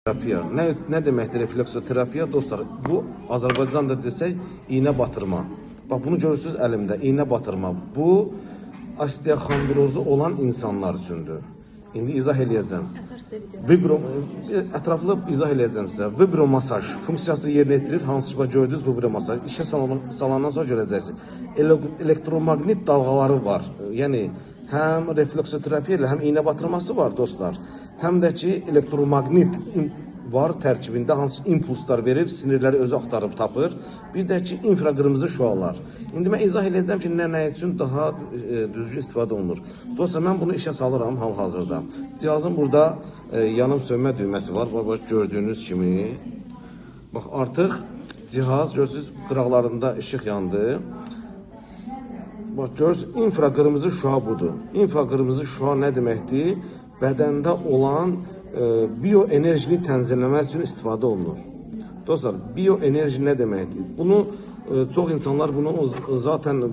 Terapiya. Ne deməkdir refleksoterapiya? Dostlar, bu Azərbaycanda desək, iğnə batırma. Bax, bunu görürsünüz əlimdə, iğnə batırma. Bu, osteoxondrozu olan insanlar üçündür. İndi izah eləyəcəm. Ətraflı izah eləyəcəm sizə. Vibromasaj funksiyası yerinə yetirir. Hansı ki, gördünüz vibromasaj. İşə salandan sonra görəcəksiniz. Elektromagnet dalğaları var. Yəni, həm refleksoterapiya ilə həm iğnə batırması var dostlar. Həm də ki, elektromagnet var tərkibində, hansı impulslar verir, sinirləri özü axtarıb tapır. Bir də ki, infraqırmızı şüalar. İndi mən izah edəcəm ki, nə üçün daha düzgün istifadə olunur. Dostlar, mən bunu işə salıram hal-hazırda. Cihazın burada yanım sönmə düyməsi var. Bax, gördüyünüz kimi. Bax, artıq cihaz, görürsünüz, qıraqlarında işıq yandı. Bax, görürsünüz, infraqırmızı şüa budur. İnfraqırmızı şüa nə deməkdir? Bədəndə olan bioenerjini tənzimləmək üçün istifadə olunur. Dostlar, bioenerji nə deməkdir? Bunu çox insanlar bunu zaten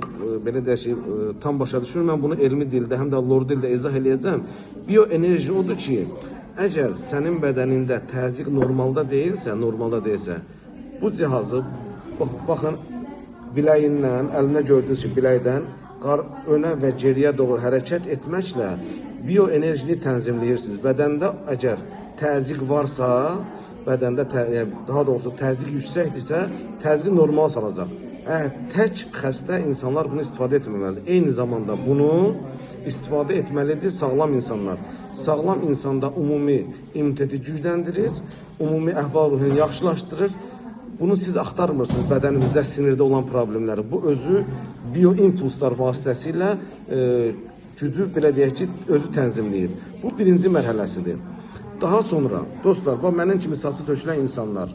belə deyək ki, tam başa düşür. Mən bunu elmi dildə, həm də lor dildə izah eləyəcəm. Bioenerji odur ki, əgər sənin bədənində təzyiq normalda deyilsə, bu cihazı baxın, biləyindən, əlinə gördüyünüz ki, biləkdən önə və geriyə doğru hərəkət etməklə bioenerjini tənzimləyirsiniz. Bədəndə əgər təzyiq varsa, bədəndə daha doğrusu təzyiq yüksəkdirsə, təzyiqi normal salacaq. Tək xəstə insanlar bunu istifadə etməməlidir. Eyni zamanda bunu istifadə etməlidir sağlam insanlar. Sağlam insanda ümumi immuniteti gücləndirir, ümumi əhval-ruhiyyəni yaxşılaşdırır. Bunu siz axtarmırsınız bədəninizdə sinirdə olan problemləri. Bu özü bioimpulslar vasitəsilə gücü, belə deyək ki, özü tənzimləyir. Bu birinci mərhələsidir. Daha sonra, dostlar, mənim kimi saçı tökülən insanlar,